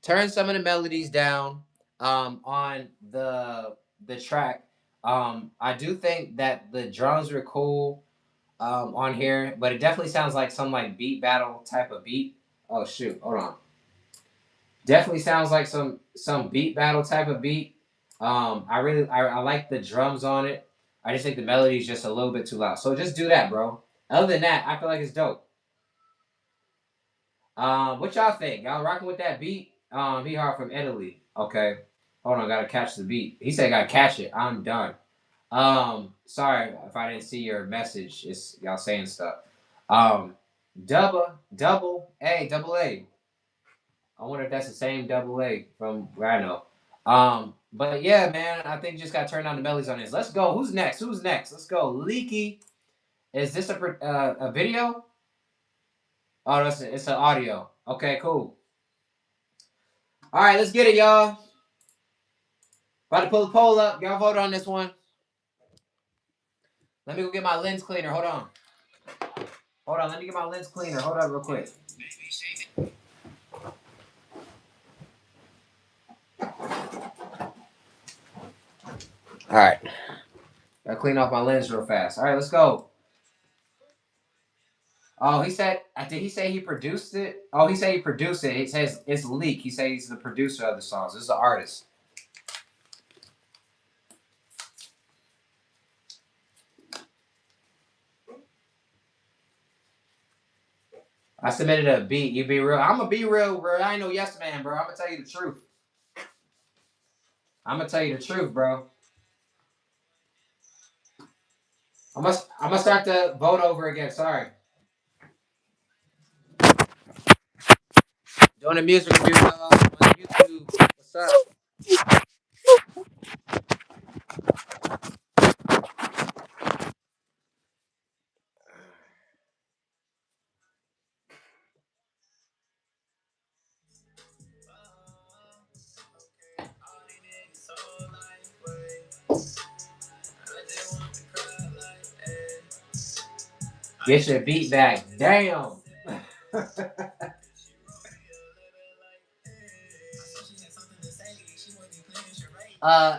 turn some of the melodies down on the track. I do think that the drums were cool on here, but it definitely sounds like some like beat battle type of beat. Oh shoot, hold on. Definitely sounds like some beat battle type of beat. I like the drums on it. I just think the melody is just a little bit too loud. So just do that, bro. Other than that, I feel like it's dope. What y'all think? Y'all rocking with that beat? He hard from Italy. Okay. Hold on, gotta catch the beat. He said gotta catch it. I'm done. Sorry if I didn't see your message. It's y'all saying stuff. Um, double A, double A. I wonder if that's the same double A from where I know. But yeah, man, I think you just got to turn down the melodies on this. Let's go. Who's next? Who's next? Let's go. Leaky. Is this a video? Oh, it's an audio. Okay, cool. All right, let's get it, y'all. About to pull the poll up. Y'all vote on this one. Let me go get my lens cleaner. Hold on. Hold on. Let me get my lens cleaner. Hold on, real quick. All right. Gotta clean off my lens real fast. All right, let's go. Oh, he said. Did he say he produced it? Oh, he said he produced it. He says it's Leak. He says he's the producer of the songs. This is the artist. I submitted a beat. You be real. I'm gonna be real, bro. I ain't no yes man, bro. I'm gonna tell you the truth. I'm gonna tell you the truth, bro. I'm gonna start the vote over again. Sorry. Doing a music review, y'all, on YouTube. What's up? Get your beat back. Damn.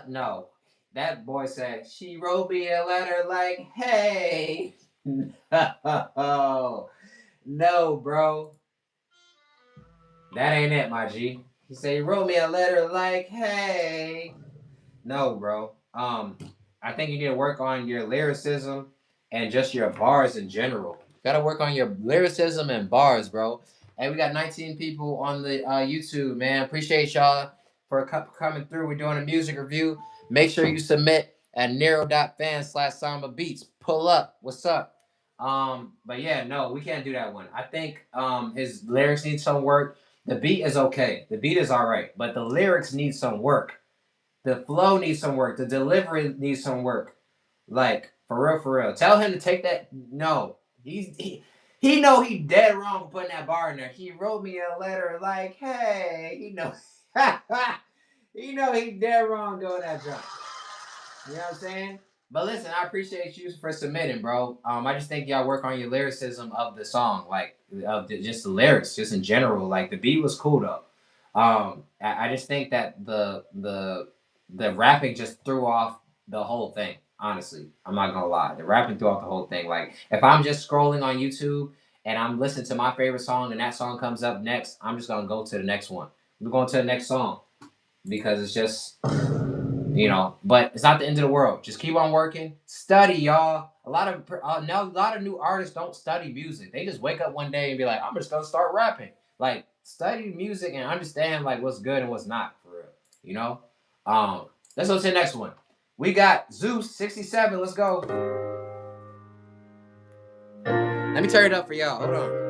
No. That boy said, she wrote me a letter like, hey. No. No, bro. That ain't it, my G. He said, he wrote me a letter like, hey. No, bro. I think you need to work on your lyricism and just your bars in general. Got to work on your lyricism and bars, bro. Hey, we got 19 people on the YouTube, man. Appreciate y'all for coming through. We're doing a music review. Make sure you submit at NERO.FAN/SambaBeatz. Pull up. What's up? But yeah, no, we can't do that one. I think his lyrics need some work. The beat is okay. The beat is all right, but the lyrics need some work. The flow needs some work. The delivery needs some work. Like for real, for real. Tell him to take that. No, he know he dead wrong putting that bar in there. He wrote me a letter like, hey, he know, he know he dead wrong doing that job. You know what I'm saying? But listen, I appreciate you for submitting, bro. I just think y'all work on your lyricism of the song, like just the lyrics, just in general. Like the beat was cool though. I just think that the rapping just threw off the whole thing. Honestly, I'm not gonna lie. The rapping threw off the whole thing. Like if I'm just scrolling on YouTube and I'm listening to my favorite song and that song comes up next, I'm just gonna go to the next one. We're going to the next song because it's just but it's not the end of the world. Just keep on working, study, y'all. A lot of now a lot of new artists don't study music. They just wake up one day and be like, I'm just gonna start rapping. Like study music and understand like what's good and what's not for real. You know. Let's go to the next one. We got Zeus 67. Let's go. Let me turn it up for y'all. Hold on.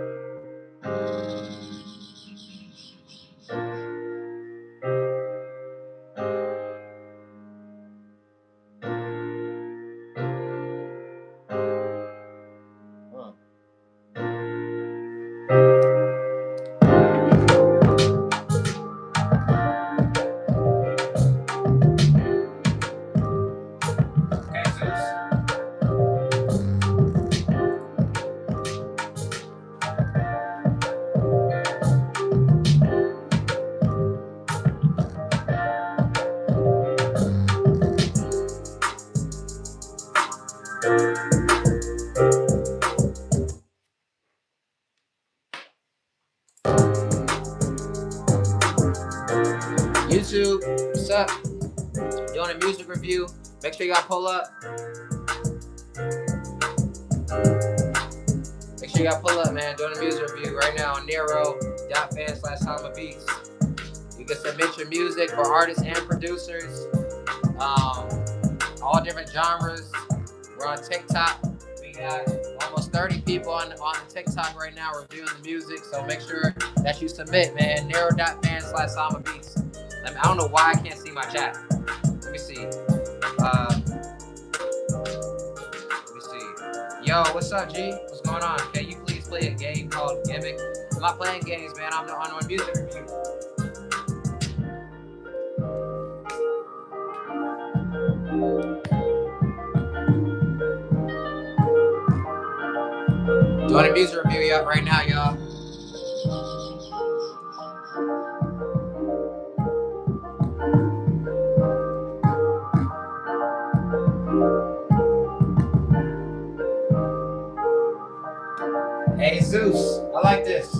Okay, Zeus. YouTube, what's up? Doing a music review. Make sure y'all pull up. Make sure y'all pull up, man. Doing a music review right now on NERO.FAN/SAMBABEATZ. You can submit your music for artists and producers. All different genres. We're on TikTok. We got almost 30 people on TikTok right now reviewing the music. So make sure that you submit, man. NERO.FAN/SAMBABEATZ. I don't know why I can't see my chat. Let me see. Yo, what's up, G? What's going on? Can you please play a game called Gimmick? I'm not playing games, man. I'm on a music review. Doing a music review right now, y'all. Hey, Zeus, I like this.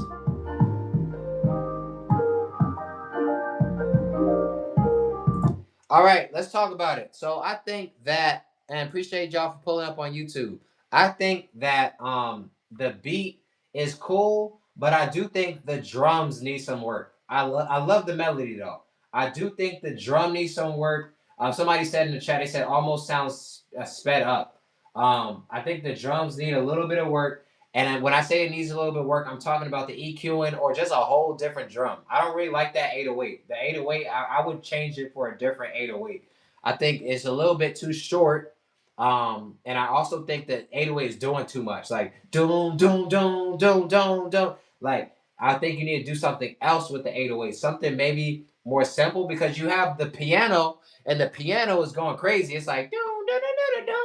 All right, let's talk about it. So I think that, and appreciate y'all for pulling up on YouTube. I think that the beat is cool, but I do think the drums need some work. I love the melody though. I do think the drum needs some work. Somebody said in the chat, they said almost sounds sped up. I think the drums need a little bit of work. And when I say it needs a little bit of work, I'm talking about the EQing or just a whole different drum. I don't really like that 808. The 808, I would change it for a different 808. I think it's a little bit too short. And I also think that 808 is doing too much. Like, doom, doom, doom, doom, doom, doom. Like, I think you need to do something else with the 808. Something maybe more simple because you have the piano and the piano is going crazy. It's like, doom, doom, doom, doom, doom.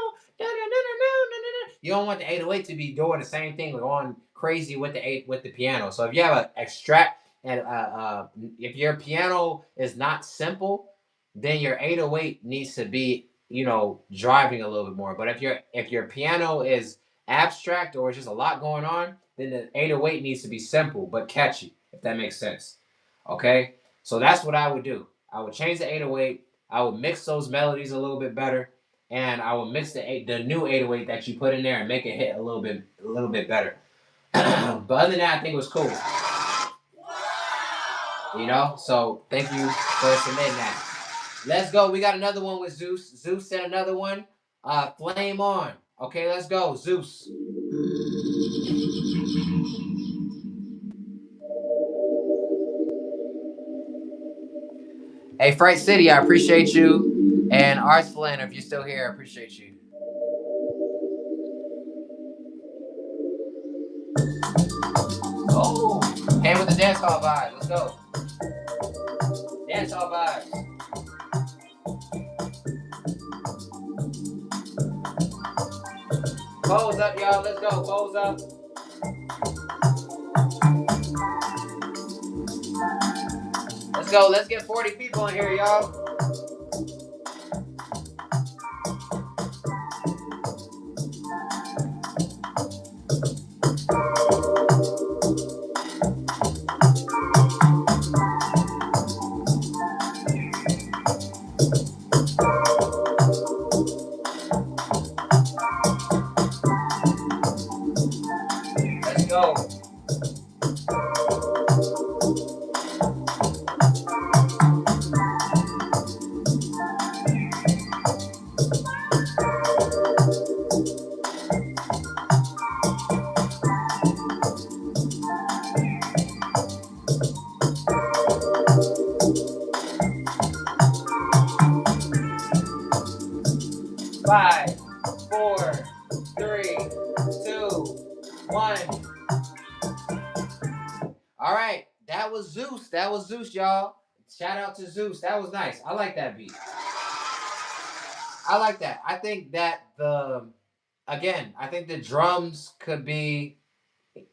You don't want the 808 to be doing the same thing, going crazy with the piano. So if you have an extract and if your piano is not simple, then your 808 needs to be driving a little bit more. But if your piano is abstract or it's just a lot going on, then the 808 needs to be simple but catchy. If that makes sense. Okay, so that's what I would do. I would change the 808. I would mix those melodies a little bit better. And I will mix the new 808 that you put in there and make it hit a little bit better. But other than that, I think it was cool. So thank you for submitting that. Let's go. We got another one with Zeus. Zeus sent another one. Flame on. Okay, let's go, Zeus. Hey, Fright City, I appreciate you. And Arslan, if you're still here, I appreciate you. Oh, came with the dance hall vibe. Let's go. Dance hall vibes. Pose up, y'all. Let's go. Pose up. Let's go. Let's get 40 people in here, y'all. Let's go. Five, 4, 3, 2, 1. All right, that was Zeus. That was Zeus, y'all. Shout out to Zeus. That was nice. I like that beat. I like that. I think that I think the drums could be.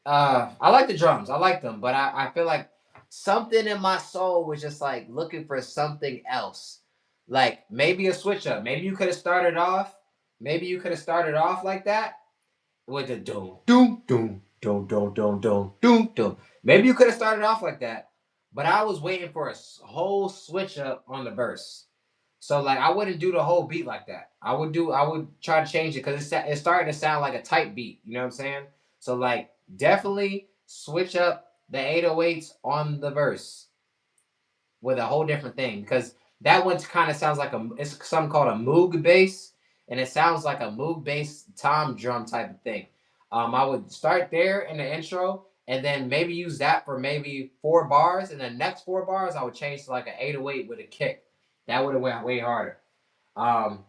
I like the drums. I like them, but I feel like something in my soul was just like looking for something else. Like maybe a switch up. Maybe you could have started off. Maybe you could have started off like that with the doom doom doom doom doom doom doom doom doom. Maybe you could have started off like that, but I was waiting for a whole switch up on the verse. So like I wouldn't do the whole beat like that. I would try to change it because it's starting to sound like a tight beat. You know what I'm saying? So like definitely switch up the 808s on the verse with a whole different thing because that one kind of sounds like it's something called a Moog bass, and it sounds like a Moog bass tom drum type of thing. I would start there in the intro and then maybe use that for maybe 4 bars, and the next 4 bars I would change to like an 808 with a kick. That would have went way harder. Um,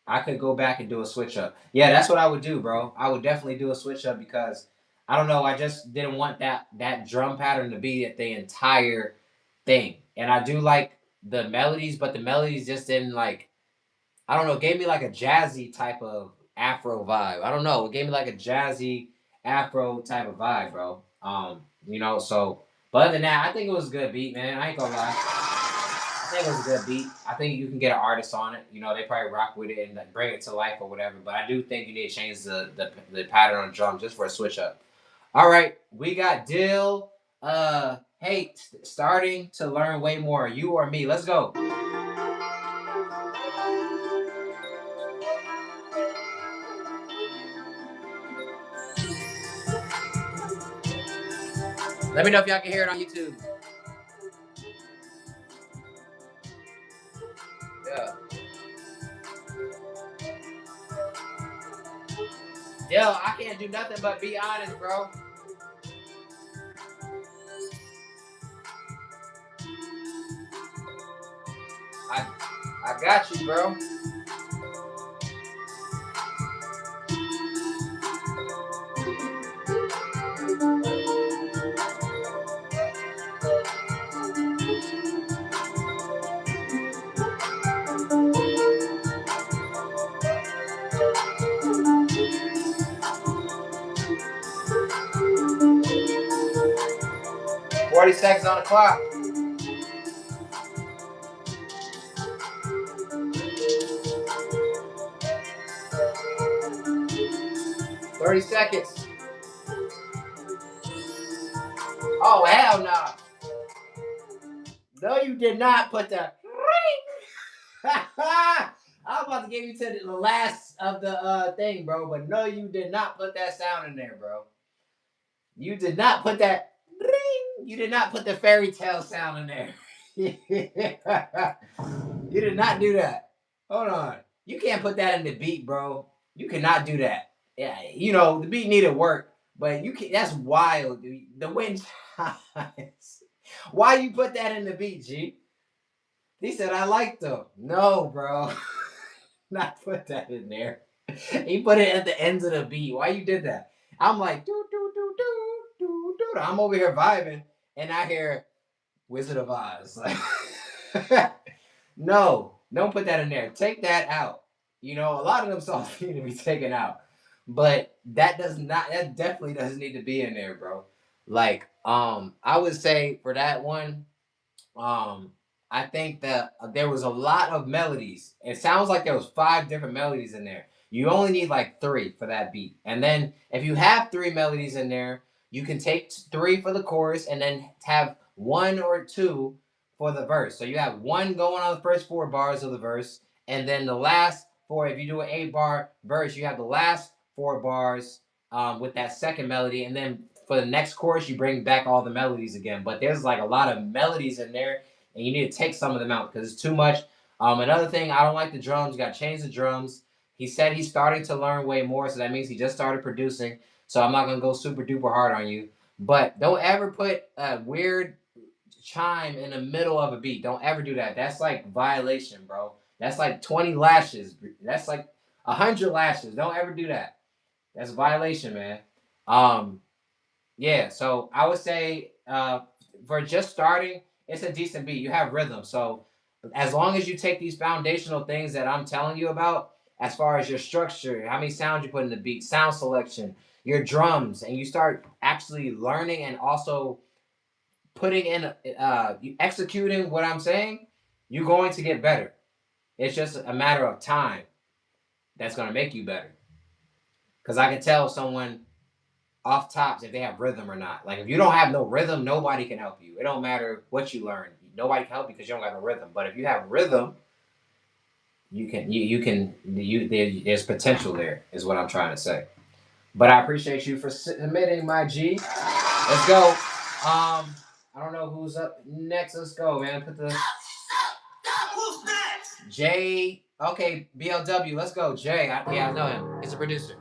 I could go back and do a switch up. Yeah, that's what I would do, bro. I would definitely do a switch up because I don't know. I just didn't want that drum pattern to be the entire thing. And I do like the melodies, but the melodies just didn't like. I don't know. It gave me like a jazzy type of Afro vibe. I don't know. It gave me like a jazzy Afro type of vibe, bro. So. But other than that, I think it was a good beat, man. I ain't gonna lie. I think it was a good beat. I think you can get an artist on it. They probably rock with it and like, bring it to life or whatever. But I do think you need to change the pattern on the drum just for a switch up. All right, we got Dill. Hey, starting to learn way more. You or me? Let's go. Let me know if y'all can hear it on YouTube. Yeah. Dill, I can't do nothing but be honest, bro. I I got you, bro. 40 seconds on the clock. 30 seconds. Oh, hell no. No, you did not put the. I was about to give you to the last of the thing, bro, but no, you did not put that sound in there, bro. You did not put that. You did not put the fairy tale sound in there. You did not do that. Hold on. You can't put that in the beat, bro. You cannot do that. Yeah, the beat needed work, but you can. That's wild, dude. The wind chimes. Why you put that in the beat, G? He said I liked them. No, bro. Not put that in there. He put it at the ends of the beat. Why you did that? I'm like, do do do do do do. I'm over here vibing, and I hear Wizard of Oz. Like, no, don't put that in there. Take that out. A lot of them songs need to be taken out, but that does not. That definitely doesn't need to be in there, bro. Like, I would say for that one, um, I think that there was a lot of melodies. It sounds like there was 5 different melodies in there. You only need like 3 for that beat. And then if you have 3 melodies in there, you can take 3 for the chorus and then have 1 or 2 for the verse. So you have 1 going on the first 4 bars of the verse, and then the last 4. If you do an 8-bar verse, you have the last 4 bars with that second melody, and then for the next chorus, you bring back all the melodies again. But there's like a lot of melodies in there, and you need to take some of them out because it's too much. Another thing, I don't like the drums. You got to change the drums. He said he's starting to learn way more, so that means he just started producing. So I'm not gonna go super duper hard on you, but don't ever put a weird chime in the middle of a beat. Don't ever do that. That's like violation, bro. That's like 20 lashes. That's like 100 lashes. Don't ever do that. That's violation, man. Um, yeah, so I would say for just starting, it's a decent beat. You have rhythm. So as long as you take these foundational things that I'm telling you about, as far as your structure, how many sounds you put in the beat, sound selection, your drums, and you start actually learning and also putting in, executing what I'm saying, you're going to get better. It's just a matter of time that's going to make you better. Because I can tell someone off tops if they have rhythm or not. Like if you don't have no rhythm, nobody can help you. It don't matter what you learn. Nobody can help you because you don't got no rhythm. But if you have rhythm, there's potential there, is what I'm trying to say. But I appreciate you for submitting, my G. Let's go. I don't know who's up next. Let's go, man. Put the who's next? Jay. Okay, BLW. Let's go, Jay. I know him. He's a producer.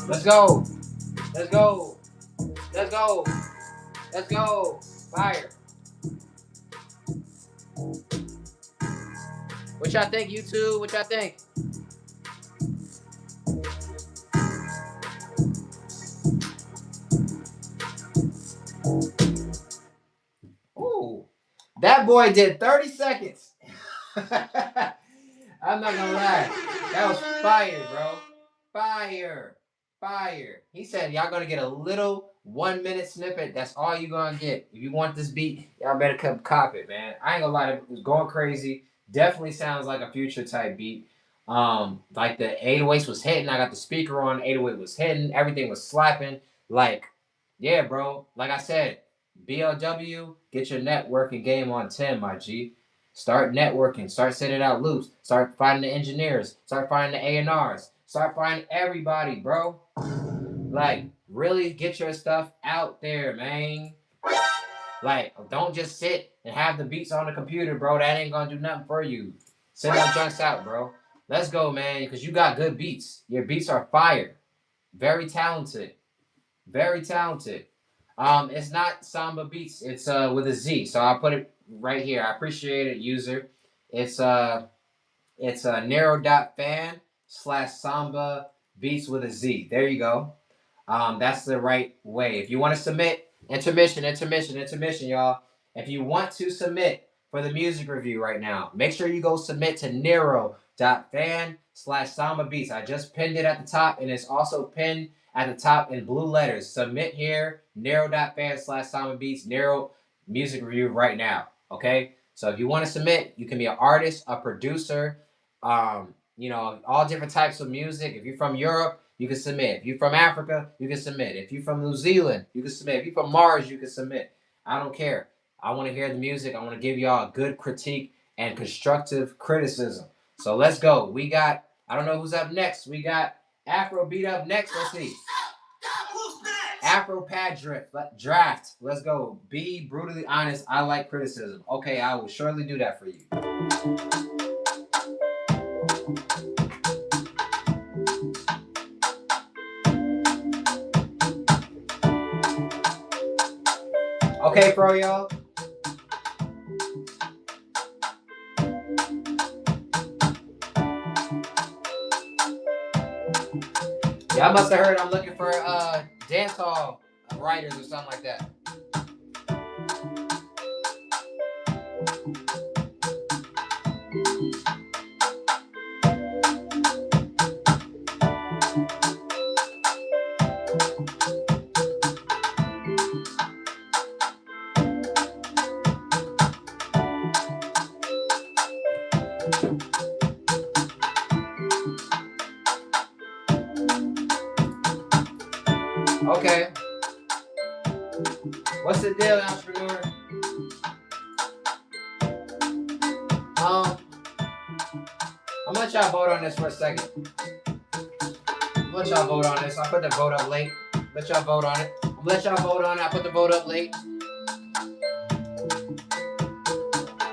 Let's go. Let's go. Let's go. Let's go. Fire. What y'all think, you two? What y'all think? Ooh. That boy did 30 seconds. I'm not gonna lie. That was fire, bro. Fire. Fire. He said y'all gonna get a little 1 minute snippet. That's all you gonna get. If you want this beat, y'all better come cop it, man. I ain't gonna lie, it was going crazy. Definitely sounds like a future type beat. Like the 808s was hitting. I got the speaker on, 808 was hitting, everything was slapping. Like, yeah, bro. Like I said, BLW, get your networking game on 10, my G. Start networking. Start sending out loops. Start finding the engineers. Start finding the A&Rs. Start finding everybody, bro. Like, really get your stuff out there, man. Like, don't just sit and have the beats on the computer, bro. That ain't gonna do nothing for you. Send them junks out, bro. Let's go, man, because you got good beats. Your beats are fire. Very talented. Very talented. It's not Samba Beatz. It's with a Z. So I'll put it right here. I appreciate it, user. It's NERO.FAN / Samba Beatz with a Z. There you go. That's the right way. If you want to submit, intermission, y'all. If you want to submit for the music review right now, make sure you go submit to NERO.FAN / Samba Beatz. I just pinned it at the top, and it's also pinned at the top in blue letters. Submit here, NERO.FAN / Samba Beatz, NERO music review right now. Okay? So if you want to submit, you can be an artist, a producer, all different types of music. If you're from Europe, you can submit. If you're from Africa, you can submit. If you're from New Zealand, you can submit. If you're from Mars, you can submit. I don't care. I want to hear the music. I want to give y'all a good critique and constructive criticism. So let's go. We got, I don't know who's up next. We got Afro Beat up next. Let's see. Afro Pad Draft. Let's go. Be brutally honest. I like criticism. Okay, I will surely do that for you. Okay, bro, y'all. Y'all must have heard I'm looking for dancehall writers or something like that. Okay. What's the deal, entrepreneur? I'm gonna let y'all vote on this for a second. I'm gonna let y'all vote on this. I put the vote up late. Let y'all vote on it. I'm gonna let y'all vote on it. I put the vote up late.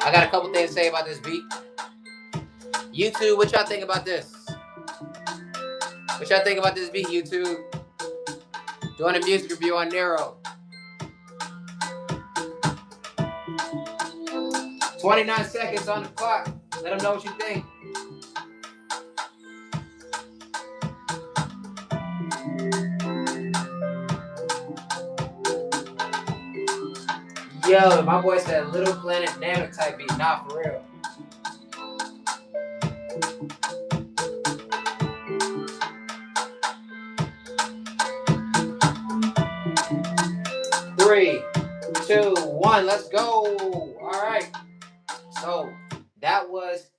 I got a couple things to say about this beat. You two, what y'all think about this? What y'all think about this beat, you two? Doing a music review on Nero. 29 seconds on the clock. Let them know what you think. Yo, my boy said Little Planet Namek type beat. Nah, for real. 3, 2, 1, let's go. All right. So that was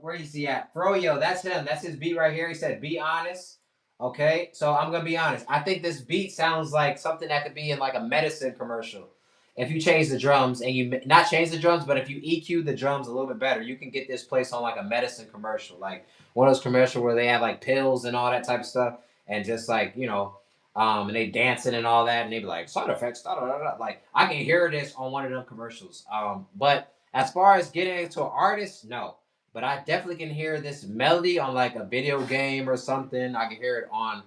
where is he at? Froyo, that's him. That's his beat right here. He said, "Be honest." Okay, so I'm gonna be honest. I think this beat sounds like something that could be in like a medicine commercial. If you change the drums and you not change the drums, but if you EQ the drums a little bit better, you can get this placed on like a medicine commercial, like one of those commercials where they have like pills and all that type of stuff, and just like and they dancing and all that, and they be like side effects, da, da, da, da. Like I can hear this on one of them commercials. But as far as getting into an artist, no. But I definitely can hear this melody on like a video game or something. I can hear it on,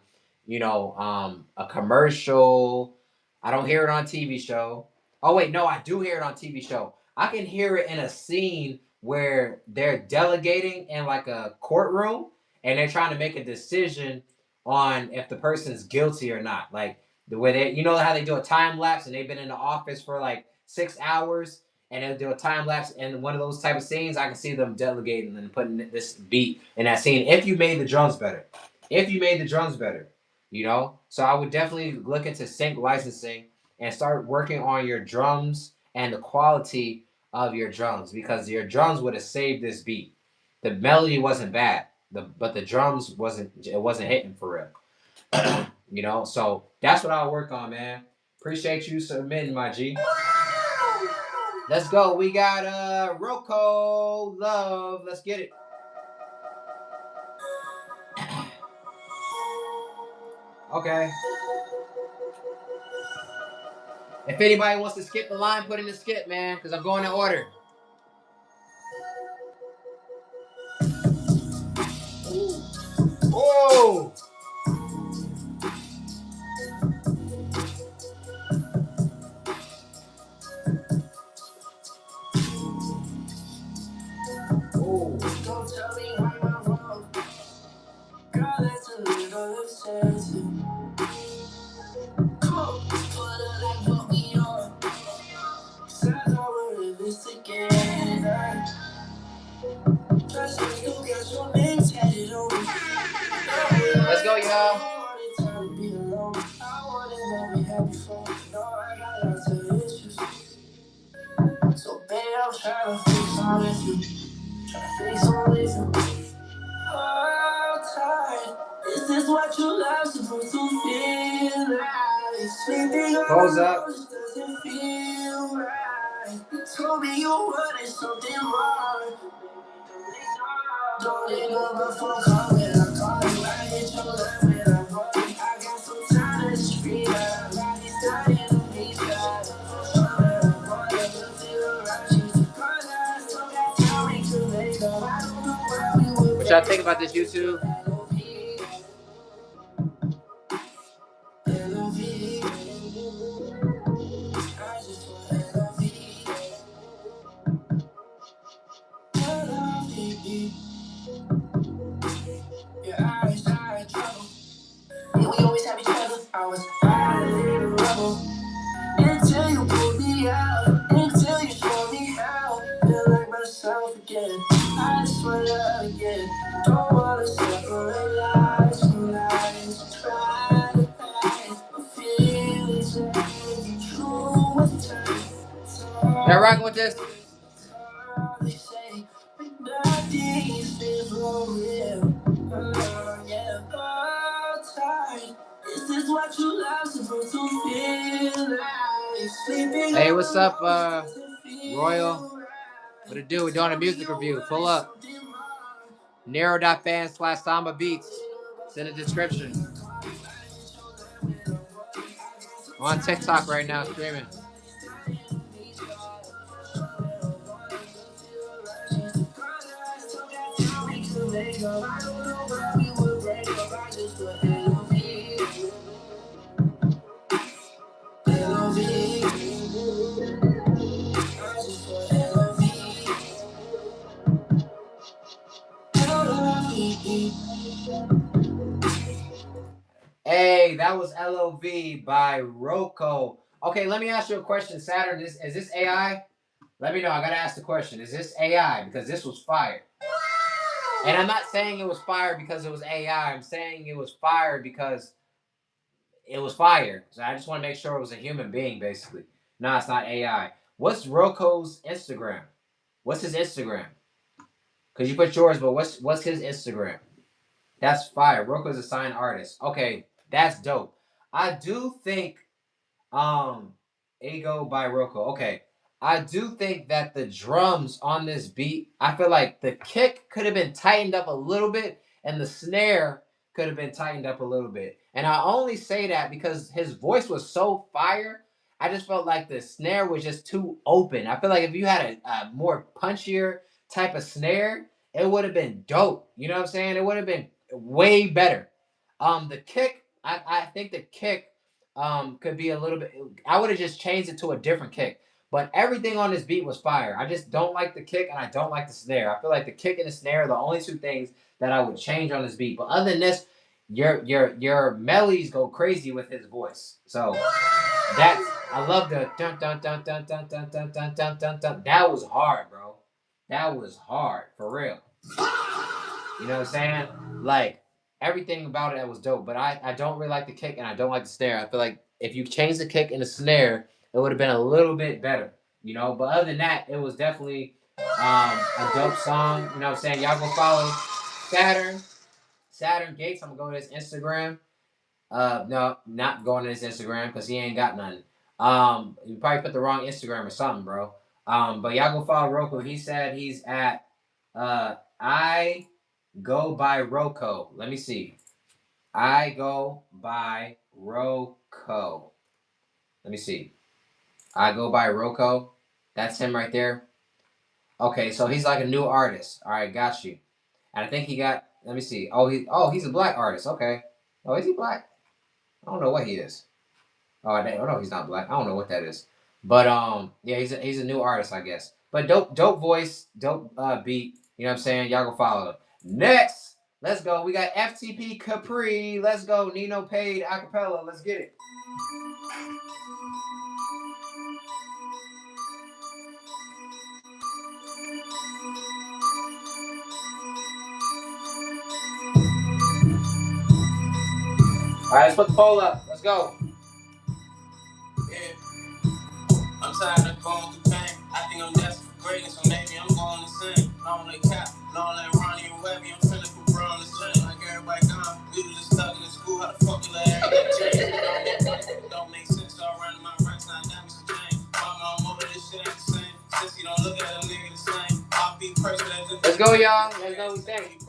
a commercial. I don't hear it on a TV show. Oh wait, no, I do hear it on TV show. I can hear it in a scene where they're delegating in like a courtroom and they're trying to make a decision on if the person's guilty or not. Like the way how they do a time lapse and they've been in the office for like 6 hours and they'll do a time lapse in one of those type of scenes. I can see them delegating and putting this beat in that scene. If you made the drums better, So I would definitely look into sync licensing and start working on your drums and the quality of your drums because your drums would have saved this beat. The melody wasn't bad, but the drums wasn't hitting for real. So that's what I'll work on, man. Appreciate you submitting, my G. Let's go. We got Rocco Love. Let's get it. Okay. If anybody wants to skip the line, put in the skip, man, because I'm going in order. Whoa! Don't tell me why I'm wrong. Girl, that's a little excessive. Come on, put it like what we on. Said I we're in this together. Just like you got your name tatted on me. Let's go, y'all. I wanted what we had before. No, I got lots of issues. So, babe, I'm trying to fix all with you. Face on with you. Hold tight. Is this what you love supposed to feel like? Sleeping on the rose doesn't feel right. You told me you wanted something more. Don't leave number phone call when I call you. I hit your line when I call you. I got some time to scream out. Body's dying to be shot. What y'all think about this, YouTube? We always have each other. I was violating a rebel until you pulled me out, until you showed me how. Feel like myself again. I just want love again. Don't wanna separate lives from lies. Try to hide my feelings and be true with time. Y'all rocking with this? They say, but nothing's been for real. Yeah, all time. Is this what you love supposed to feel like? Sleeping. Hey, what's up, Royal? What it do? We're doing a music review. Pull up. NERO.FAN /Samba Beatz. It's in the description. I'm on TikTok right now streaming. Hey, that was LOV by Rocco. Okay, let me ask you a question, Saturn. Is this AI? Let me know. I gotta ask the question. Is this AI? Because this was fire. And I'm not saying it was fire because it was AI. I'm saying it was fire because it was fire. So I just want to make sure it was a human being, basically. No, it's not AI. What's Roko's Instagram? What's his Instagram? Because you put yours, but what's his Instagram? That's fire. Roko's a signed artist. Okay, that's dope. I do think Ego by Roko. Okay. I do think that the drums on this beat, I feel like the kick could have been tightened up a little bit and the snare could have been tightened up a little bit. And I only say that because his voice was so fire. I just felt like the snare was just too open. I feel like if you had a more punchier type of snare, it would have been dope. You know what I'm saying? It would have been way better. The kick, I think the kick could be a little bit. I would have just changed it to a different kick. But everything on this beat was fire. I just don't like the kick and I don't like the snare. I feel like the kick and the snare are the only two things that I would change on this beat. But other than this, your melodies go crazy with his voice. So that's I love the dun dun dun dun dun dun dun dun dun dun dun. That was hard, bro. That was hard for real. You know what I'm saying? Like everything about it was dope, but I don't really like the kick and I don't like the snare. I feel like if you change the kick and the snare, it would have been a little bit better, you know. But other than that, it was definitely a dope song. You know what I'm saying? Y'all go follow Saturn, Saturn Gates. I'm gonna go to his Instagram. No, not going to his Instagram because he ain't got nothing. You probably put the wrong Instagram or something, bro. But y'all go follow Roku. He said he's at I go by Roko. Let me see. I go by Roko. Let me see. I go by Roko. That's him right there. Okay, so he's like a new artist. All right, got you. And I think he got. Let me see. He's a black artist. Okay. Oh, is he black? I don't know what he is. Oh no, he's not black. I don't know what that is. But yeah, he's a new artist, I guess. But dope voice, dope beat. You know what I'm saying? Y'all go follow him. Next, let's go. We got FTP Capri. Let's go. Nino Paid acapella. Let's get it. All right, let's put the poll up. Let's go. Yeah. I'm tired of going through pain. I think I'm destined for greatness, so maybe I'm going to sing. Long like Cap, long like Ronnie and Webby. I'm feeling for bro on the same. Like everybody gone, we was just stuck in the school. How the fuck you let everything change? Don't make sense. So I run my ranks, now diamonds and chains. Mama, I'm over this shit ain't the same. Since you don't look at a nigga the same. I'll be person that just. Let's go, y'all. Let's go. We think.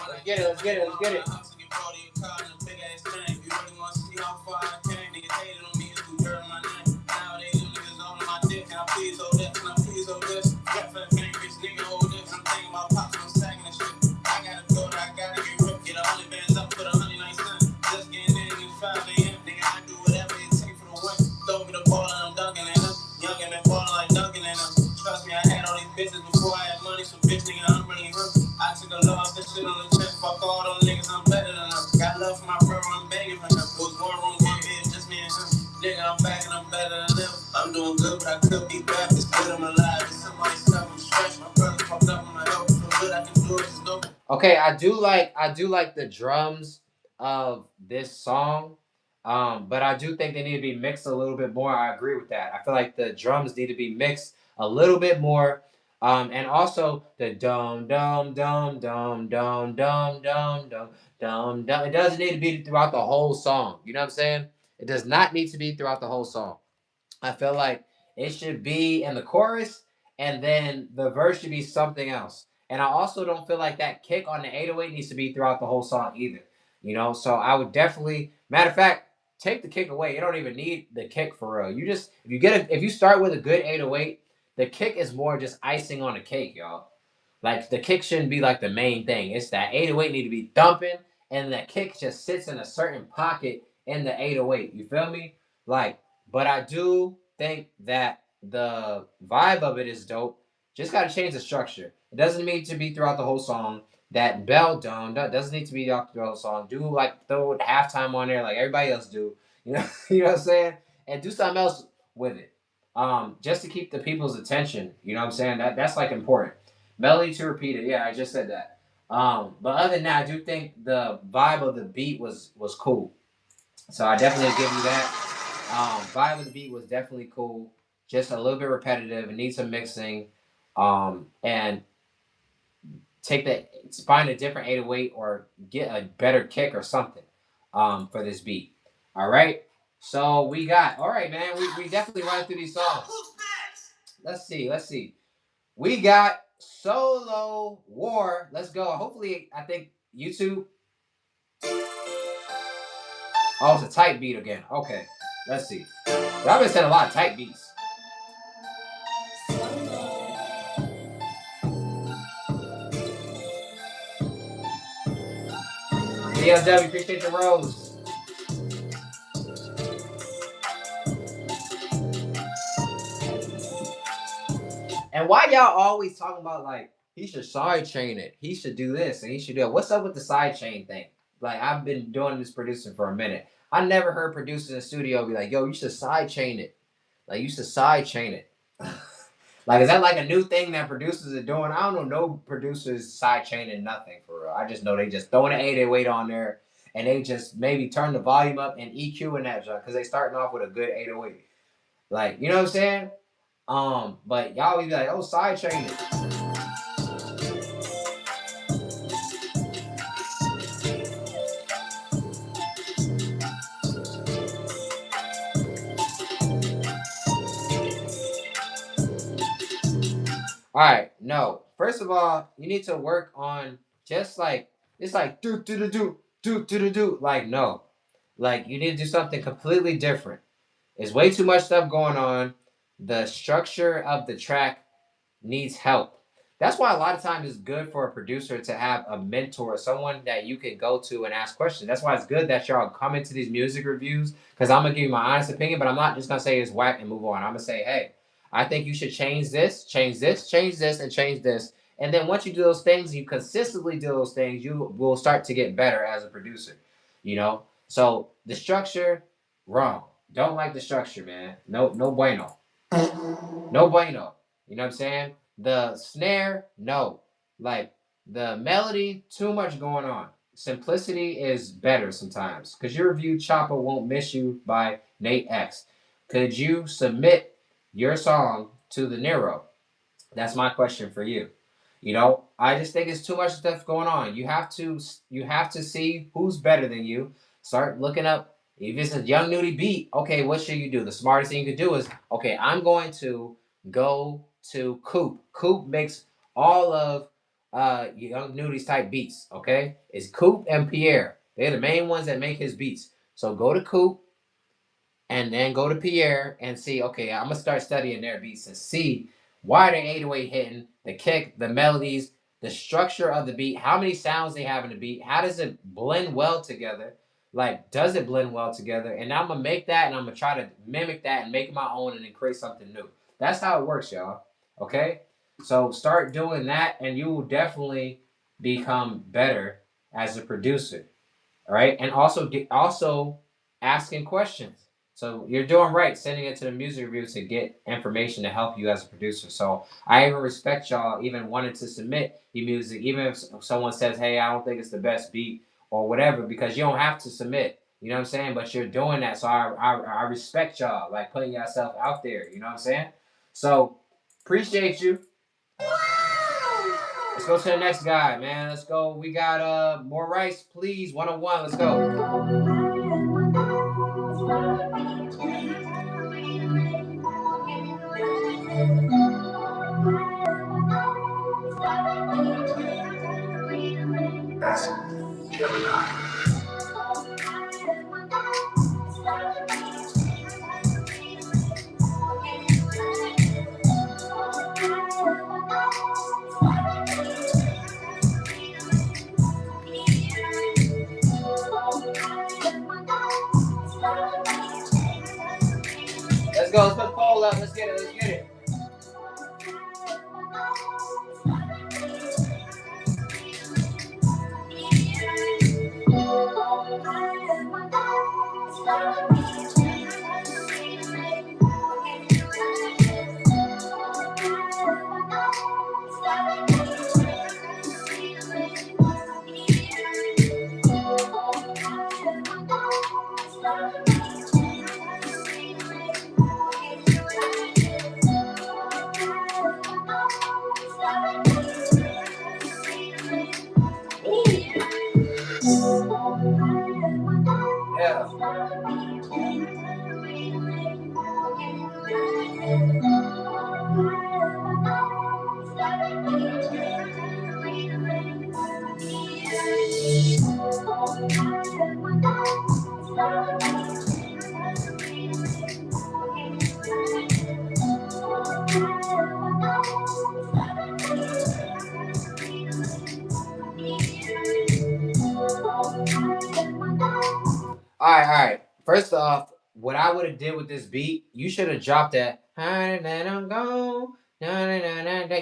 Let's get it. Let's get it. Let's get it. You really want to see how far I came? Niggas hated on me, it's too dirt on my name. Nowadays, them niggas all on my dick. Can I please hold that? Can I please hold this? Got for the gang, rich nigga, hold this. I'm thinking about pops on sagging and shit. I gotta go, I gotta get ripped. Get 100 bands up for the 109 cents. Just getting in, it's 5 a.m. Nigga, I do whatever it takes for the win. Throw me the ball and I'm dunking in them. Young and been balling like dunking in them. Trust me, I had all these bitches before I had money. So bitch, nigga, I'm really hurt. I took a loss, this shit on the chest. Fuck all them niggas, I'm better than them. Got love for my brother, I'm begging for him. It was one room, one bed, just me and him. Nigga, I'm back and I'm better than them. I'm doing good, but I could be bad. It's good, I'm alive. It's somebody's stuff, I'm stretched. My brother fucked up on my health. So good, I can do it, just go. Okay, I do like the drums of this song. But I do think they need to be mixed a little bit more. I agree with that. I feel like the drums need to be mixed a little bit more. And also the dum dum dum dum dum dum dum dum dum dum. It doesn't need to be throughout the whole song. You know what I'm saying? It does not need to be throughout the whole song. I feel like it should be in the chorus and then the verse should be something else. And I also don't feel like that kick on the 808 needs to be throughout the whole song either. You know, so I would definitely, matter of fact, take the kick away. You don't even need the kick for real. You just if you start with a good 808, the kick is more just icing on the cake, y'all. Like the kick shouldn't be like the main thing. It's that 808 need to be thumping, and that kick just sits in a certain pocket in the 808. You feel me? Like, but I do think that the vibe of it is dope. Just gotta change the structure. It doesn't need to be throughout the whole song. That bell down doesn't need to be throughout the whole song. Do like throw halftime on there like everybody else do. You know, you know what I'm saying? and do something else with it. Just to keep the people's attention. You know what I'm saying? That's like important. Melody to repeat it. Yeah, I just said that. But other than that, I do think the vibe of the beat was cool. So I definitely give you that. Vibe of the beat was definitely cool. Just a little bit repetitive. It needs some mixing. And take the find a different 808 or get a better kick or something for this beat. All right. So we got all right, man. We definitely run through these songs. Let's see. We got Solo War. Let's go. Hopefully, I think YouTube. Oh, it's a tight beat again. Okay. Let's see. Y'all been saying a lot of tight beats. DLW, appreciate the rose. And why y'all always talking about like he should side chain it, he should do this, and he should do it? What's up with the side chain thing? Like I've been doing this producing for a minute. I never heard producers in the studio be like, "Yo, you should side chain it." Like you should side chain it. Like is that like a new thing that producers are doing? I don't know no producers side chaining nothing for real. I just know they just throwing an 808 on there and they just maybe turn the volume up and EQ in that because they starting off with a good 808. Like you know what I'm saying? But y'all be like, oh, side chain it. All right, no. First of all, you need to work on just like it's like do. Like no, like you need to do something completely different. There's way too much stuff going on. The structure of the track needs help. That's why a lot of times it's good for a producer to have a mentor, someone that you can go to and ask questions. That's why it's good that y'all come into these music reviews because I'm gonna give you my honest opinion, but I'm not just gonna say it's whack and move on. I'm gonna say, hey, I think you should change this, change this, change this, and change this. And then once you do those things, you consistently do those things, you will start to get better as a producer. You know? So the structure, wrong. Don't like the structure, man. No, no bueno. No bueno. You know what I'm saying? The snare, no. Like the melody, too much going on. Simplicity is better sometimes. Could you review Chopper Won't Miss You by Nate X? Could you submit your song to the Nero? That's my question for you. You know, I just think it's too much stuff going on. You have to see who's better than you. Start looking up if it's a young nudie beat. Okay, what should you do? The smartest thing you could do is okay. I'm going to go to Coop. Coop makes all of young nudies type beats. Okay, it's Coop and Pierre. They're the main ones that make his beats. So go to Coop and then go to Pierre and see, okay, I'm gonna start studying their beats and see why they're 808 hitting, the kick, the melodies, the structure of the beat, how many sounds they have in the beat, how does it blend well together? Like, does it blend well together? And I'm gonna make that and I'm gonna try to mimic that and make it my own and then create something new. That's how it works, y'all. Okay? So start doing that and you will definitely become better as a producer. All right? And also asking questions. So you're doing right, sending it to the music review to get information to help you as a producer. So I even respect y'all even wanting to submit your music, even if someone says, "Hey, I don't think it's the best beat" or whatever, because you don't have to submit. You know what I'm saying? But you're doing that, so I respect y'all, like putting yourself out there. You know what I'm saying? So appreciate you. Let's go to the next guy, man. Let's go. We got more rice, please. 101. Let's go. Let's go. Let's put the poll up. Let's get it. Let's get it. All right. First off, what I would have did with this beat, you should have dropped that. You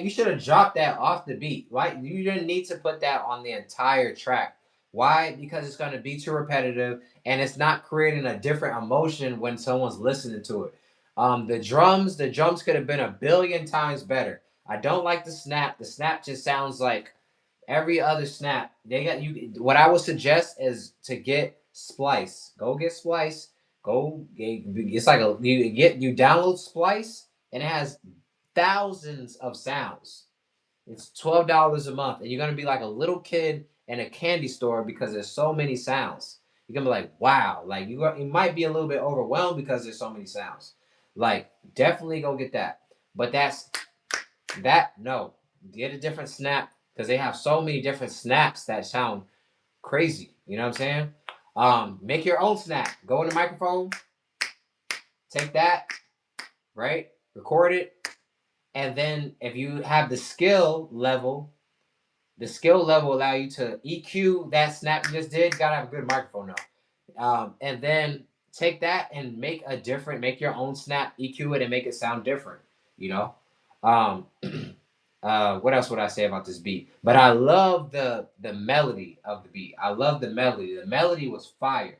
should have dropped that off the beat. Right? You didn't need to put that on the entire track. Why? Because it's going to be too repetitive and it's not creating a different emotion when someone's listening to it. The drums could have been a billion times better. I don't like the snap. The snap just sounds like every other snap. They got you. What I would suggest is to get Splice. Go get Splice. It's like you download Splice and it has thousands of sounds. It's $12 a month, and you're gonna be like a little kid in a candy store because there's so many sounds. You're gonna be like, wow, like you might be a little bit overwhelmed because there's so many sounds. Like, definitely go get that. But no, get a different snap because they have so many different snaps that sound crazy. You know what I'm saying? Make your own snap. Go in the microphone, take that, right? Record it, and then if you have the skill level allow you to EQ that snap you just did. You gotta have a good microphone though. And then take that and make your own snap, EQ it, and make it sound different. You know. Um, what else would I say about this beat? But I love the melody of the beat. I love the melody. The melody was fire.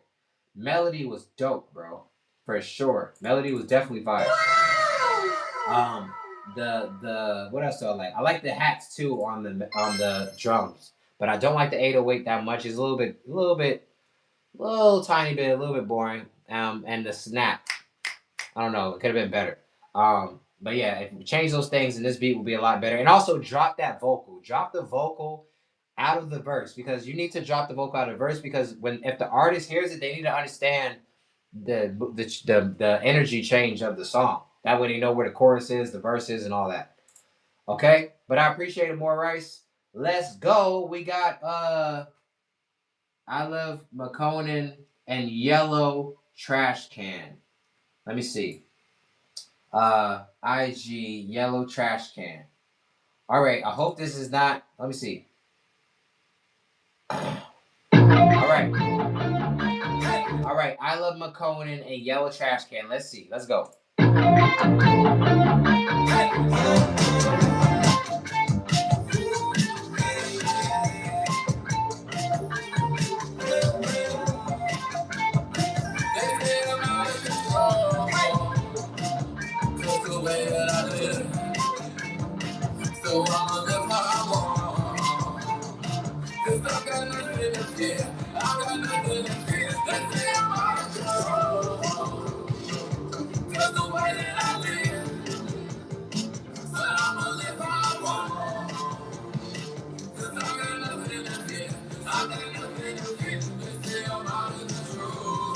Melody was dope, bro. For sure. Melody was definitely fire. Um, the what else do I like? I like the hats too on the drums, but I don't like the 808 that much. It's a little tiny bit, a little bit boring. And the snap, I don't know, it could have been better. But yeah, if we change those things, and this beat will be a lot better. And also drop that vocal. Drop the vocal out of the verse because you need to drop the vocal out of the verse because if the artist hears it, they need to understand the energy change of the song. That way they know where the chorus is, the verse is, and all that. Okay? But I appreciate it more, Rice. Let's go. We got I Love McConan and Yellow Trash Can. Let me see. IG Yellow Trash Can. All right, I hope this is not. Let me see. All right. All right, I Love McConan and Yellow Trash Can. Let's see. Let's go. So I'ma live how I want. Cause I got nothing to fear. I got nothing to fear. They say I'm out of control. Cause the way that I live. So I'ma live how I want. Cause I got nothing to fear. I got nothing to fear. They say I'm out of control.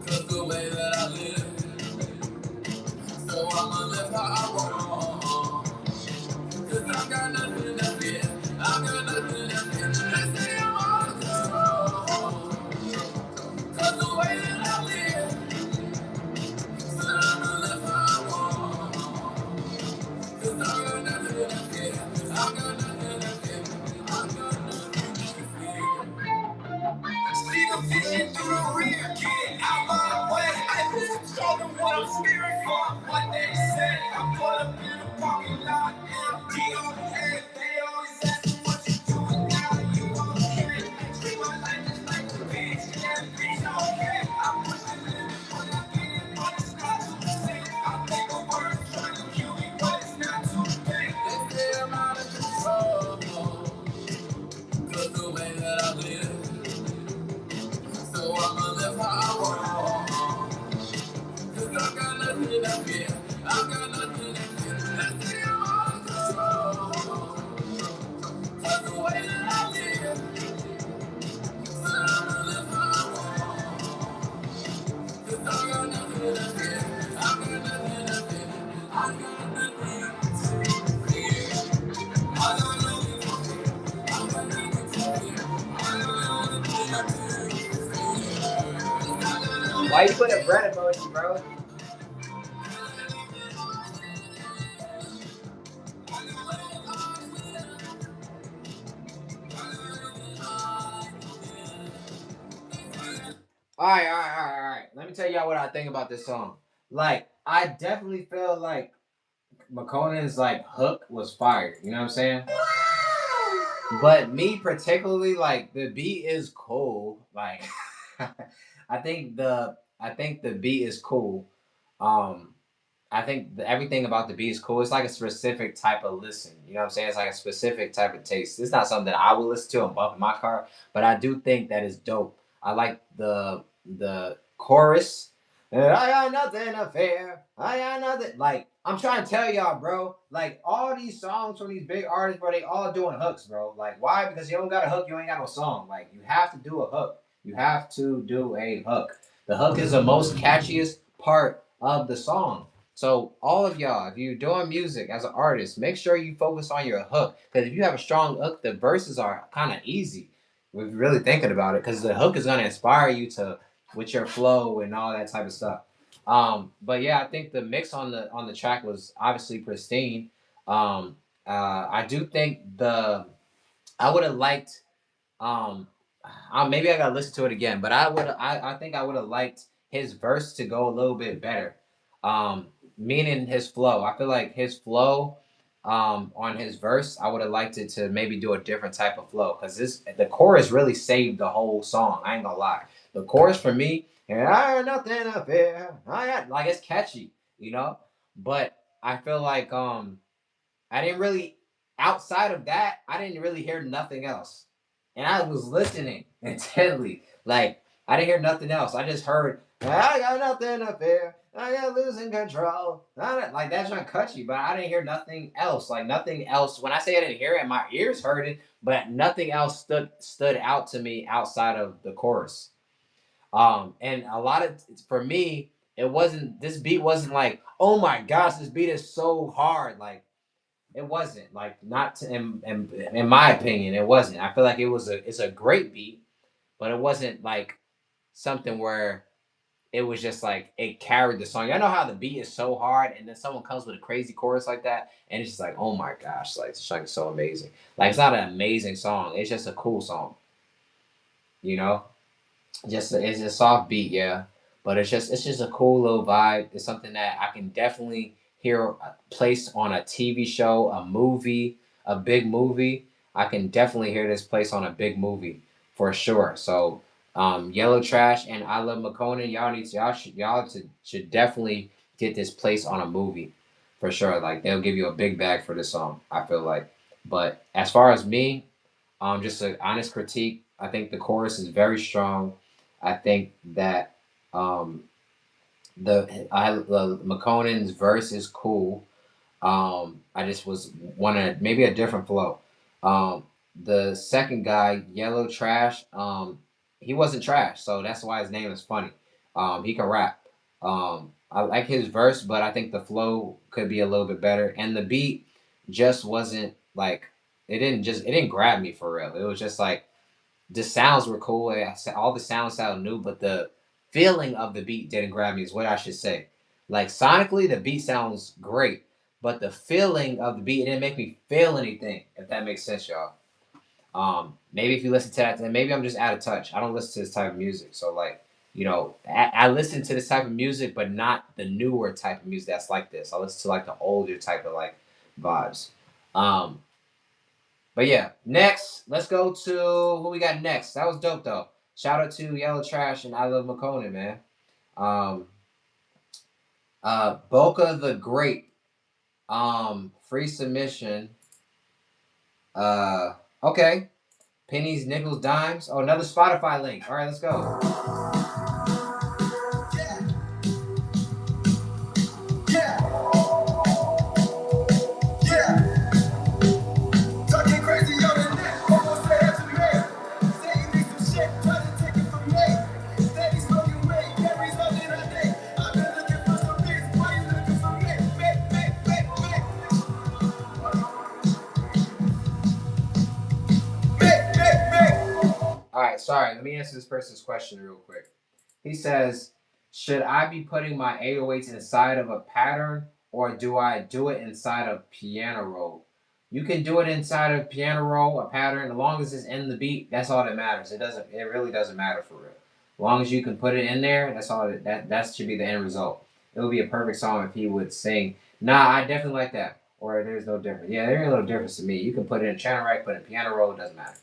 Cause the way that I live, so I'ma live how I want. Cause I got nothing to fear, I got nothing to fear. They say I'm out of control. Cause the way that I live, so I'ma live how I want. Cause I got nothing to fear, I got nothing to fear, I got nothing to fear. See the vision through the rear, get out my way. I just told them what I'm scared for, what they said. I put up in the parking lot, empty on the head. They always ask me what you doing now, you okay? Treat my life just like a bitch, yeah, bitch, okay. I push the limit when I get it, but it's not too Why you put a bread emoji, bro? All right. Let me tell y'all what I think about this song. Like, I definitely feel like McConaughey's like hook was fire. You know what I'm saying? But me particularly, like the beat is cool. Like, I think the beat is cool. Um, I think everything about the beat is cool. It's like a specific type of listen. You know what I'm saying? It's like a specific type of taste. It's not something that I will listen to and bump in my car, but I do think that is dope. I like the chorus. I got nothing to fear. I got nothing. Like, I'm trying to tell y'all, bro. Like, all these songs from these big artists, bro, they all doing hooks, bro. Like, why? Because you don't got a hook, you ain't got no song. Like, you have to do a hook. You have to do a hook. The hook is the most catchiest part of the song. So all of y'all, if you're doing music as an artist, make sure you focus on your hook. Because if you have a strong hook, the verses are kind of easy. If you're really thinking about it, because the hook is gonna inspire you to with your flow and all that type of stuff. But yeah, I think the mix on the track was obviously pristine. I do think I would have liked um, maybe I gotta listen to it again, but I think I would have liked his verse to go a little bit better. Meaning his flow. I feel like his flow, on his verse, I would have liked it to maybe do a different type of flow because the chorus really saved the whole song. I ain't gonna lie. The chorus for me, and I got nothing to fear. I got like it's catchy, you know. But I feel like I didn't really outside of that, I didn't really hear nothing else. And I was listening intently. Like I didn't hear nothing else. I just heard I got nothing to fear. I got losing control. Like that's not catchy, but I didn't hear nothing else. Like nothing else. When I say I didn't hear it, my ears heard it, but nothing else stood out to me outside of the chorus. And a lot of for me, it wasn't this beat wasn't like, oh my gosh, this beat is so hard. Like it wasn't like not to, in my opinion, it wasn't. I feel like it's a great beat, but it wasn't like something where it was just like it carried the song. I know how the beat is so hard, and then someone comes with a crazy chorus like that, and it's just like, oh my gosh, like this song is so amazing. Like it's not an amazing song, it's just a cool song, you know. Just it's a soft beat, yeah, but it's just a cool little vibe. It's something that I can definitely hear placed on a TV show, a movie, a big movie. I can definitely hear this place on a big movie for sure. So, Yellow Trash and I Love McConan, y'all should definitely get this place on a movie for sure. Like they'll give you a big bag for this song. I feel like, but as far as me, just an honest critique. I think the chorus is very strong. I think that um, the McConan's verse is cool. I just was wanted maybe a different flow. Um, the second guy, Yellow Trash, he wasn't trash, so that's why his name is funny. He can rap. I like his verse, but I think the flow could be a little bit better, and the beat just wasn't like it didn't grab me for real. It was just like the sounds were cool. All the sounds sound new, but the feeling of the beat didn't grab me. Is what I should say. Like sonically, the beat sounds great, but the feeling of the beat it didn't make me feel anything. If that makes sense, y'all. Maybe if you listen to that, then maybe I'm just out of touch. I don't listen to this type of music, so like, I listen to this type of music, but not the newer type of music that's like this. I listen to like the older type of like vibes. Um, but yeah, next, let's go to who we got next. That was dope though. Shout out to Yellow Trash and I Love McConan, man. Um, Boca the Great. Free submission. Uh, okay. Pennies, nickels, dimes. Oh, another Spotify link. All right, let's go. Yeah. All right, sorry. Let me answer this person's question real quick. He says, should I be putting my 808s inside of a pattern or do I do it inside of piano roll? You can do it inside of piano roll, a pattern, as long as it's in the beat. That's all that matters. It really doesn't matter for real. As long as you can put it in there, that's all. That should be the end result. It would be a perfect song if he would sing. Nah, I definitely like that. Or there's no difference. Yeah, there's a little difference to me. You can put it in channel rack, put it in piano roll. It doesn't matter.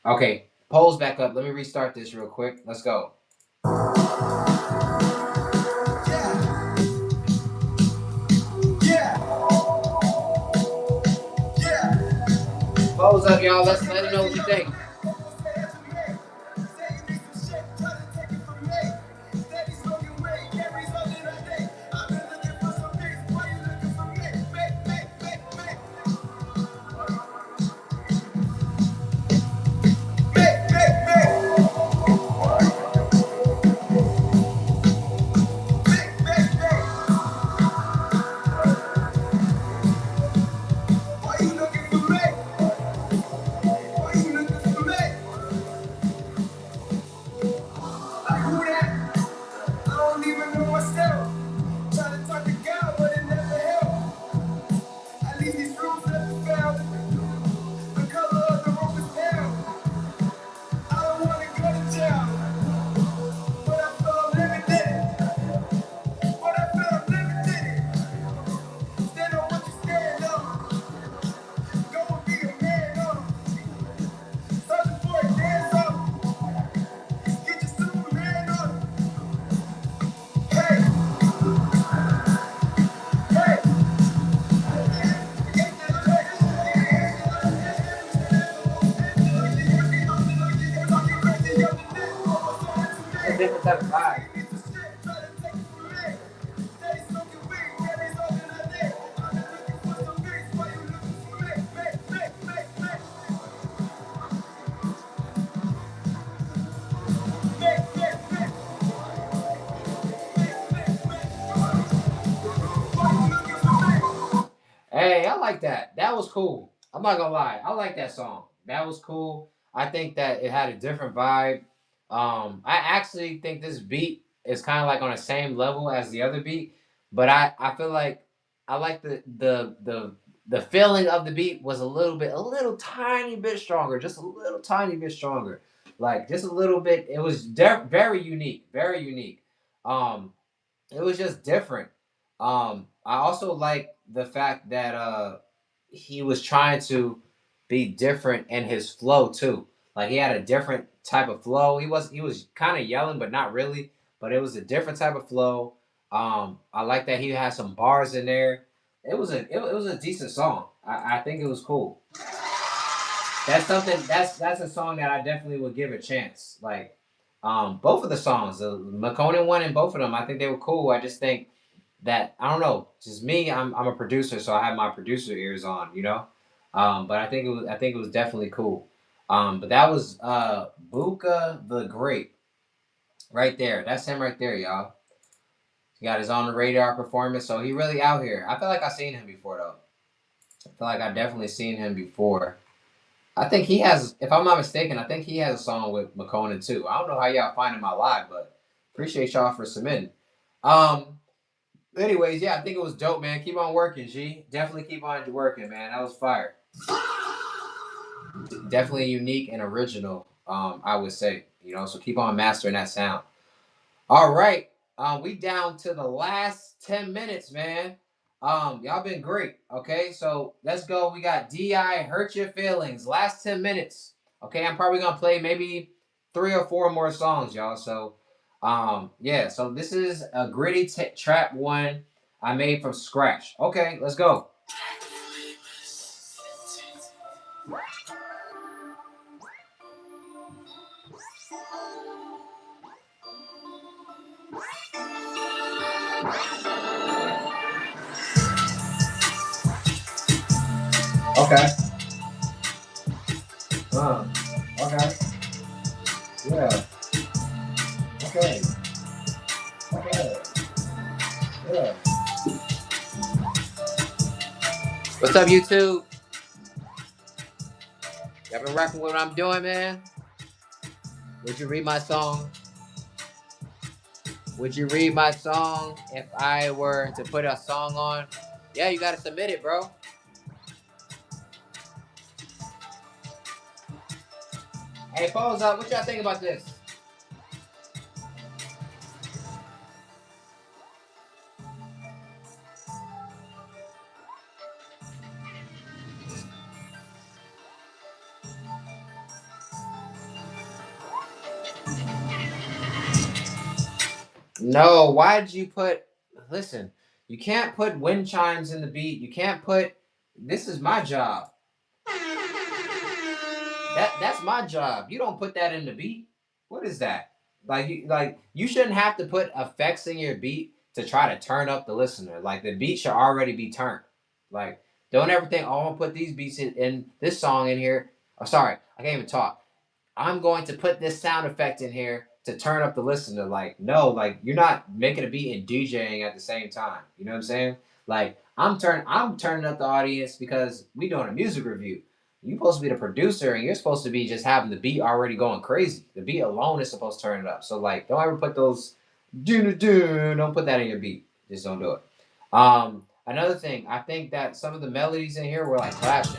Okay, polls back up. Let me restart this real quick. Let's go. Polls up, y'all. Let's let me know what you think. Different type of vibe. Hey, I like that. That was cool. I'm not gonna lie. I like that song. That was cool. I think that it had a different vibe. I actually think this beat is kind of like on the same level as the other beat, but I feel like I like the feeling of the beat was a little tiny bit stronger, just a little tiny bit stronger, like just a little bit. It was very unique, very unique. Um, it was just different. I also like the fact that he was trying to be different in his flow too. Like he had a different type of flow. He was kind of yelling, but not really. But it was a different type of flow. I like that he had some bars in there. It was a decent song. I think it was cool. That's something that's a song that I definitely would give a chance. Like both of the songs, the McConan one and both of them, I think they were cool. I just think that I don't know, just me. I'm a producer, so I have my producer ears on, you know. But I think it was definitely cool. But that was Buka the Great right there. That's him right there, y'all. He got his on the radar performance, so he really out here. I feel like I've seen him before though. I feel like I've definitely seen him before. I think he has, if I'm not mistaken, I think he has a song with McConan too. I don't know how y'all finding my live, but appreciate y'all for submitting. Um, anyways, yeah, I think it was dope, man. Keep on working, G. Definitely keep on working, man. That was fire. Definitely unique and original. I would say, you know. So keep on mastering that sound. All right. We down to the last 10 minutes, man. Y'all been great. Okay, so let's go. We got DI Hurt Your Feelings. Last 10 minutes. Okay, I'm probably gonna play maybe 3 or 4 more songs, y'all. So yeah, so this is a gritty trap one I made from scratch. Okay, let's go. Okay. Okay. Yeah. Okay. Okay. Yeah. What's up, YouTube? Y'all been rocking with what I'm doing, man? Would you read my song? Would you read my song if I were to put a song on? Yeah, you gotta submit it, bro. Hey, phones up. What y'all think about this? No, why did you put? Listen, you can't put wind chimes in the beat. You can't put. This is my job. That's my job. You don't put that in the beat. What is that? Like you shouldn't have to put effects in your beat to try to turn up the listener. Like the beat should already be turned. Like don't ever think, oh, I'm gonna put these beats in this song in here. Oh, sorry, I can't even talk. I'm going to put this sound effect in here to turn up the listener. Like, no, like you're not making a beat and DJing at the same time. You know what I'm saying? Like, I'm turning up the audience because we doing a music review. You're supposed to be the producer and you're supposed to be just having the beat already going crazy. The beat alone is supposed to turn it up. So like don't ever put those don't put that in your beat. Just don't do it. Another thing, I think that some of the melodies in here were like clashing.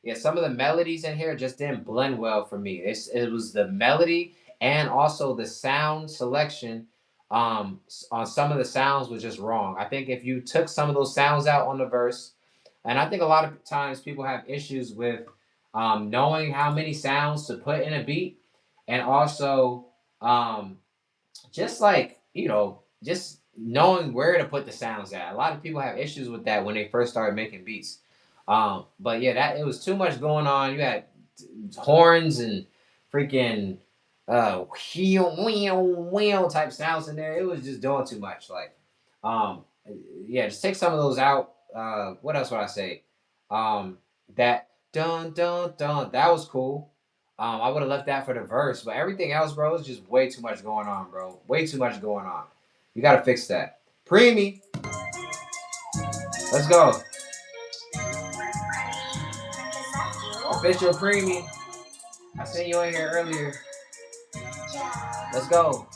Yeah, some of the melodies in here just didn't blend well for me. It was the melody and also the sound selection on some of the sounds was just wrong. I think if you took some of those sounds out on the verse, and I think a lot of times people have issues with knowing how many sounds to put in a beat, and also um, just like just knowing where to put the sounds at. A lot of people have issues with that when they first started making beats. But yeah, that it was too much going on. You had horns and freaking wheel type sounds in there. It was just doing too much. Like, um, yeah, just take some of those out. What else would I say? That dun dun dun. That was cool. I would have left that for the verse, but everything else, bro, is just way too much going on, bro. Way too much going on. You gotta fix that. Preemie, let's go. Official Preemie. I seen you in here earlier. Let's go.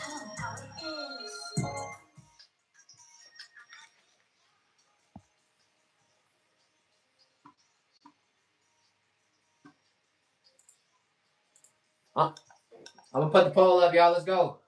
I'm gonna put the poll up, y'all. Let's go.